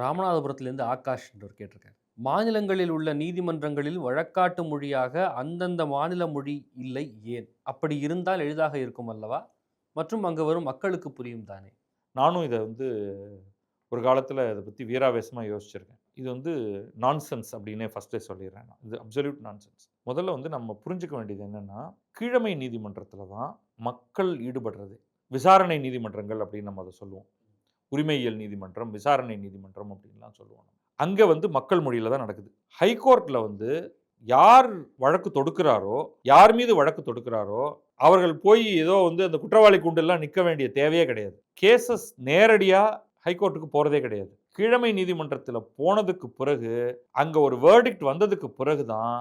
ராமநாதபுரத்திலேருந்து ஆகாஷ் என்றவர் கேட்டிருக்காரு. மாநிலங்களில் உள்ள நீதிமன்றங்களில் வழக்காட்டு மொழியாக அந்தந்த மாநில மொழி இல்லை ஏன்? அப்படி இருந்தால் எளிதாக இருக்கும் அல்லவா? மற்றும் அங்கு வரும் மக்களுக்கு புரியும் தானே? நானும் இத ஒரு காலத்தில இத பத்தி வீராவேசமா யோசிச்சிருக்கேன். இது நான்சென்ஸ் அப்டின்னே ஃபர்ஸ்ட்டே சொல்லிர்றேன் நான். இது அப்சல்யூட் நான்சென்ஸ். முதல்ல நம்ம புரிஞ்சுக்க வேண்டியது என்னன்னா, கீழமை நீதிமன்றத்தில தான் மக்கள் ஈடுபடுறது. விசாரணை நீதிமன்றங்கள் அப்டின்னு நம்ம அத சொல்லுவோம். உரிமையியல் நீதிமன்றம், விசாரணை நீதிமன்றம் அப்டின்லாம் சொல்லுவோம். அங்க மக்கள் மொழியில தான் நடக்குது. ஹைகோர்ட்ல யார் வழக்கு தொடுக்கிறாரோ, யார் மீது வழக்கு தொடுக்கிறாரோ, அவர்கள் போய் ஏதோ அந்த குற்றவாளி கூண்டெல்லாம் நிக்க வேண்டிய தேவையே கிடையாது. கேஸஸ் நேரடியா ஹைகோர்ட்டுக்கு போறதே கிடையாது. கீழமை நீதிமன்றத்தில போனதுக்கு பிறகு, அங்க ஒரு வேர்டிக்ட் வந்ததுக்கு பிறகு தான்,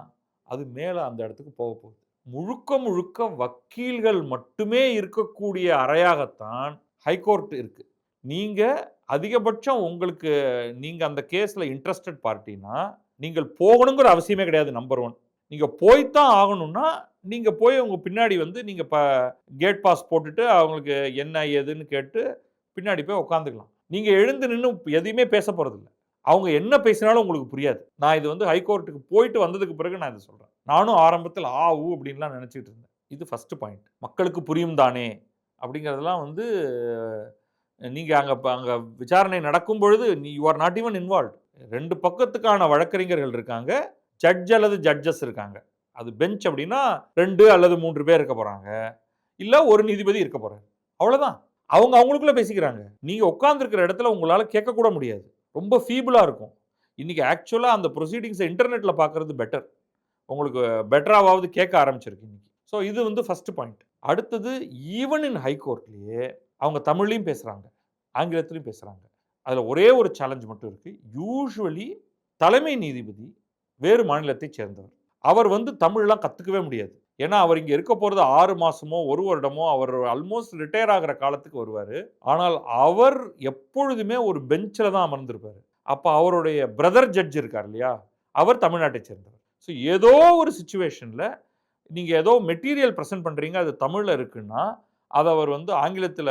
அது மேல அந்த இடத்துக்கு போகுது. முழுக்க முழுக்க வக்கீல்கள் மட்டுமே இருக்கக்கூடிய அறையாகத்தான் ஹைகோர்ட் இருக்கு. நீங்க அதிகபட்சம் நீங்க அந்த கேஸ்ல இன்ட்ரஸ்டட் பார்ட்டினா, நீங்கள் போகணுங்கிற அவசியமே கிடையாது நம்பர் 1. நீங்க போய் தான் ஆகணும்னா, நீங்க போய் உங்க பின்னாடி நீங்க கேட் பாஸ் போட்டுட்டு அவங்களுக்கு என்ன ஏதுன்னு கேட்டு பின்னாடி போய் உட்காந்துக்கலாம். நீங்க எழுந்து நின்னு எதையுமே பேச போறதில்ல. அவங்க என்ன பேசினாலும் உங்களுக்கு புரியாது. நான் இது ஹைகோர்ட்டுக்கு போயிட்டு வந்ததுக்கு பிறகு நான் இத சொல்றேன். நானும் ஆரம்பத்தில ஆ, ஊ அப்படின்லாம் நினைச்சுட்டு இருந்தேன். இது ஃபர்ஸ்ட் பாயிண்ட். மக்களுக்கு புரியும் தானே அப்படிங்கிறதெல்லாம் நீங்க அங்க விசாரணை நடக்கும் பொழுது you are not even involved. 2 பக்கத்துக்கான வழக்கறிஞர்கள் இருக்காங்க. ஜட்ஜ் அல்லது ஜட்ஜஸ் இருக்காங்க. அது பெஞ்ச் அப்படின்னா 2 அல்லது 3 பேர் இருக்க போறாங்க. இல்ல ஒரு நீதிபதி இருக்க போறாரு. அவ்வளவுதான். அவங்க அவங்களுக்குள்ள பேசிக்கிறாங்க. நீங்க உட்கார்ந்திருக்கிற இடத்துல உங்களால கேட்க கூட முடியாது. ரொம்ப ஃபீபிளா இருக்கும். இன்னைக்கு ஆக்சுவலா அந்த புரோசீடிங்ஸ இன்டர்நெட்ல பார்க்கிறது பெட்டர். உங்களுக்கு பெட்டராவாவது கேட்க ஆரம்பிச்சிருக்கு இன்னைக்கு. ஸோ இது ஃபர்ஸ்ட் பாயிண்ட். அடுத்தது ஈவன் இன் ஹைகோர்ட்லயே அவங்க தமிழ்லயும் பேசுறாங்க, ஆங்கிலத்திலயும் பேசுறாங்க. அதுல ஒரே ஒரு சேலஞ்ச் மட்டும் இருக்கு. யூசுவலி தலைமை நீதிபதி வேறு மாநிலத்தைச் சேர்ந்தவர். அவர் தமிழ்லாம் கத்துக்கவே முடியாது. ஏன்னா, அவர் இங்க இருக்க போறது 6 மாசமோ, 1 வருடமோ, அவர் ஆல்மோஸ்ட் ரிட்டயர் ஆகுற காலத்துக்கு வருவாரு. ஆனால் அவர் எப்பொழுதுமே ஒரு பெஞ்ச்ல தான் அமர்ந்திருப்பாரு. அப்ப அவருடைய பிரதர் ஜட்ஜ் இருக்கார் இல்லையா? அவர் தமிழ்நாட்டைச் சேர்ந்தவர். ஸோ ஏதோ ஒரு சிச்சுவேஷன்ல நீங்க ஏதோ மெட்டீரியல் பிரசன்ட் பண்றீங்க, அது தமிழ்ல இருக்குன்னா, அத அவர் ஆங்கிலத்தில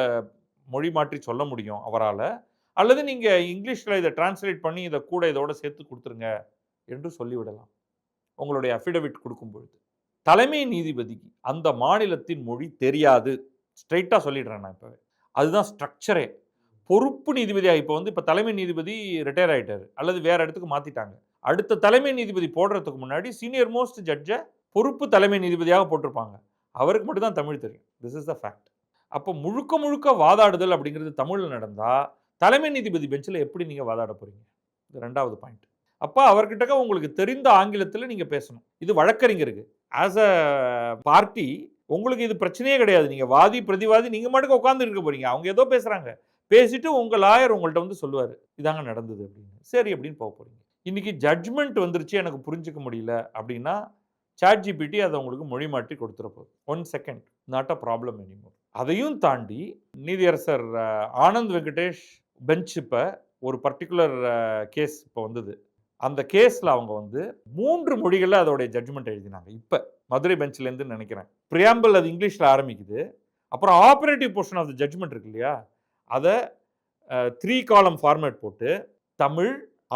மொழி மாற்றி சொல்ல முடியும் அவரால. அல்லது நீங்க இங்கிலீஷ்ல இத டிரான்ஸ்லேட் பண்ணி இத கூட இதோட சேர்த்து குடுத்துருங்க என்று சொல்லிவிடலாம். உங்களுடைய அஃபிடவிட் குடுக்கும் பொழுது. தலைமை நீதிபதிக்கு அந்த மாநிலத்தின் மொழி தெரியாது. ஸ்ட்ரெய்ட்டா சொல்லிடுறேன் நான் இப்பவே. அதுதான் ஸ்ட்ரக்சரே. பொறுப்பு நீதிபதியா இப்ப தலைமை நீதிபதி ரிட்டயர் ஆயிட்டாரு. அல்லது வேற இடத்துக்கு மாத்திட்டாங்க. அடுத்த தலைமை நீதிபதி போடுறதுக்கு முன்னாடி சீனியர் மோஸ்ட் ஜட்ஜ பொறுப்பு தலைமை நீதிபதியாக போட்டிருப்பாங்க. அவருக்கு மட்டும் தான் தமிழ் தெரியும். This is the fact. அப்ப முழுக்க முழுக்க வாதாடுதல் அப்படிங்கிறது தமிழ்ல நடந்தா, தலைமை நீதிபதி பெஞ்ச்ல எப்படி நீங்க வாதாட போறீங்க? இது 2வது பாயிண்ட். அப்ப அவர்கிட்டக்க உங்களுக்கு தெரிந்த ஆங்கிலத்தில நீங்க பேசணும். இது வழக்கறிஞருக்கு. ஆஸ் அ பார்ட்டி உங்களுக்கு இது பிரச்சனையே கிடையாது. நீங்க வாதி, பிரதிவாதி நீங்க பாட்டுக்கு உட்கார்ந்துட்டு இருக்க போறீங்க. அவங்க ஏதோ பேசுறாங்க. பேசிட்டு உங்க லாயர் உங்கள்ட்ட சொல்லுவாரு. இதாங்க நடந்தது அப்படின்னு. சரி அப்படின்னு போறீங்க. இன்னைக்கு ஜட்ஜ்மென்ட் வந்துருச்சு எனக்கு புரிஞ்சுக்க முடியல அப்படின்னா, ChatGPT அத உங்களுக்கு மொழி மாற்றி கொடுத்துற போகுது. 1 second. Not a problem anymore. அதையும் தாண்டி நீதியரசர் ஆனந்த் வெங்கடேஷ் பெஞ்ச் இப்ப ஒரு பர்ட்டிகுலர் கேஸ் இப்ப வந்தது. அந்த கேஸ்ல அவங்க 3 மொழிகள்ல அதோடைய ஜட்ஜ்மென்ட் எழுதினாங்க. இப்ப மதுரை பெஞ்ச்ல இருந்து நினைக்கிறேன். பிரியாம்பிள் அது இங்கிலீஷ்ல ஆரம்பிக்குது. அப்புறம் operative portion of the judgment இருக்கு இல்லையா? அத 3 காலம் ஃபார்மேட் போட்டு தமிழ்,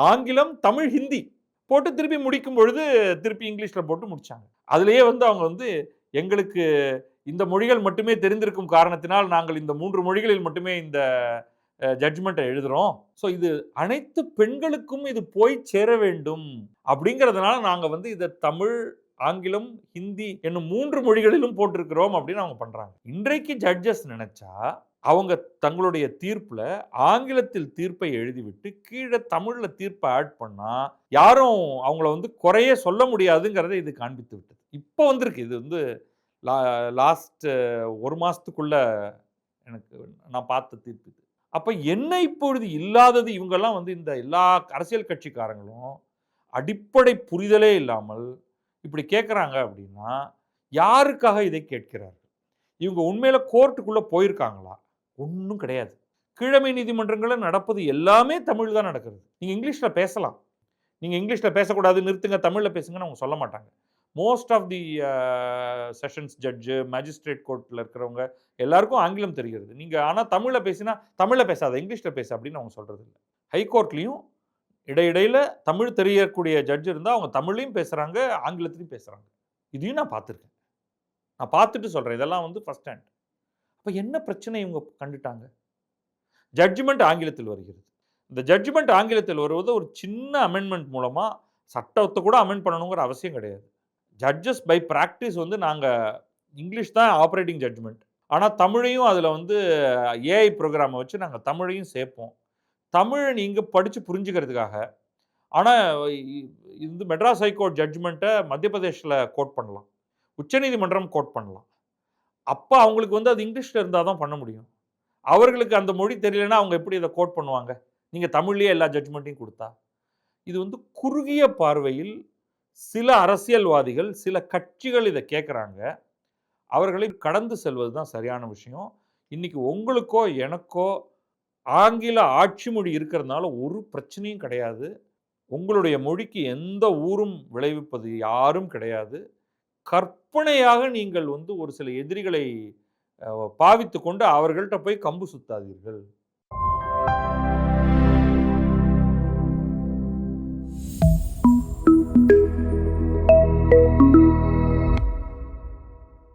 ஆங்கிலம், தமிழ், ஹிந்தி போட்டு திருப்பி முடிக்கும் பொழுது திருப்பி இங்கிலீஷ்ல போட்டு முடிச்சாங்க. அதிலேயே அவங்க எங்களுக்கு இந்த மொழிகள் மட்டுமே தெரிந்திருக்கும் காரணத்தினால் நாங்கள் இந்த 3 மொழிகளில் மட்டுமே இந்த ஜட்ஜ்மென்ட்ட எழுதுறோம். ஸோ இது அனைத்து பெண்களுக்கும் இது போய் சேர வேண்டும் அப்படிங்கிறதுனால நாங்க இத தமிழ், ஆங்கிலம், ஹிந்தி என்னும் 3 மொழிகளிலும் போட்டிருக்கிறோம் அப்படின்னு அவங்க பண்றாங்க. இன்றைக்கு ஜட்ஜஸ் நினைச்சா அவங்க தங்களுடைய தீர்ப்புல ஆங்கிலத்தில் தீர்ப்பை எழுதிவிட்டு கீழ தமிழ்ல தீர்ப்ப ஆட் பண்ணா யாரும் அவங்கள குறையே சொல்ல முடியாதுங்கிறத இது காண்பித்து விட்டது. இப்போ வந்திருக்கு. இது லா லாஸ்ட் 1 மாசத்துக்குள்ள எனக்கு நான் பார்த்த தீர்ப்பு இது. அப்ப என்ன இப்பொழுது இல்லாதது இவங்கெல்லாம் இந்த எல்லா அரசியல் கட்சிக்காரங்களும் அடிப்படை புரிதலே இல்லாமல் இப்படி கேட்கறாங்க அப்படின்னா, யாருக்காக இதை கேட்கிறார்கள்? இவங்க உண்மையில கோர்ட்டுக்குள்ள போயிருக்காங்களா? ஒண்ணும் கிடையாது. கீழமை நீதிமன்றங்கள்ல நடப்பது எல்லாமே தமிழ் தான் நடக்குது. நீங்க இங்கிலீஷ்ல பேசலாம். நீங்க இங்கிலீஷ்ல பேசக்கூடாது, நிறுத்துங்க, தமிழ்ல பேசுங்கன்னு அவங்க சொல்ல மாட்டாங்க. Most of the sessions judge, magistrate கோர்ட்ல இருக்கிறவங்க எல்லாருக்கும் ஆங்கிலம் தெரிகிறது. நீங்க ஆனா தமிழ்ல பேசினா, தமிழ்ல பேசாத, இங்கிலீஷ்ல பேசு அப்படின்னு அவங்க சொல்றது இல்ல. ஹைகோர்ட்லயும் இடையிடையில தமிழ் தெரியக்கூடிய ஜட்ஜ் இருந்தா, அவங்க தமிழ்லயும் பேசுறாங்க, ஆங்கிலத்திலயும் பேசுறாங்க. இதையும் நான் பார்த்துருக்கேன். நான் பார்த்துட்டு சொல்றேன். இதெல்லாம் வந்து ஃபர்ஸ்ட் ஹேண்ட். அப்ப என்ன பிரச்சனை இவங்க கண்டுட்டாங்க? ஜட்ஜ்மென்ட் ஆங்கிலத்தில் வருகிறது. இந்த ஜட்ஜ்மென்ட் ஆங்கிலத்தில் வருவது ஒரு சின்ன அமெண்ட்மென்ட் மூலமா சட்டத்த கூட அமெண்ட் பண்ணணுங்கிற அவசியம் கிடையாது. ஜட்ஜஸ் பை பிராக்டிஸ் வந்து நாங்க இங்கிலீஷ் தான் ஆப்பரேட்டிங் ஜட்ஜ்மென்ட். ஆனா தமிழையும் அதுல வந்து ஏஐ புரோகிராம வச்சு நாங்க தமிழையும் சேர்ப்போம். தமிழ நீங்க படிச்சு புரிஞ்சுக்கிறதுக்காக. ஆனா இ இது மெட்ராஸ் ஹைகோர்ட் ஜட்ஜ்மென்ட்ட மத்திய பிரதேஷ்ல கோட் பண்ணலாம். உச்சநீதிமன்றம் கோட் பண்ணலாம். அப்ப அவங்களுக்கு வந்து அது இங்கிலீஷ்ல இருந்தா தான் பண்ண முடியும். அவர்களுக்கு அந்த மொழி தெரியலன்னா அவங்க எப்படி இத கோட் பண்ணுவாங்க? நீங்க தமிழ்லயே எல்லா ஜட்ஜ்மென்ட்டையும் குடுத்தா. இது வந்து குறுகிய பார்வையில் சில அரசியல்வாதிகள், சில கட்சிகள் இத கேட்கறாங்க. அவர்களை கடந்து செல்வது தான் சரியான விஷயம். இன்னைக்கு உங்களுக்கோ, எனக்கோ ஆங்கில ஆட்சி மொழி இருக்கிறதுனால ஒரு பிரச்சனையும் கிடையாது. உங்களுடைய மொழிக்கு எந்த ஊரும் விளைவிப்பது யாரும் கிடையாது. கற்பனையாக நீங்கள் வந்து ஒரு சில எதிரிகளை பாவித்துக் கொண்டு அவர்கள்ட்ட போய் கம்பு சுத்தாதீர்கள்.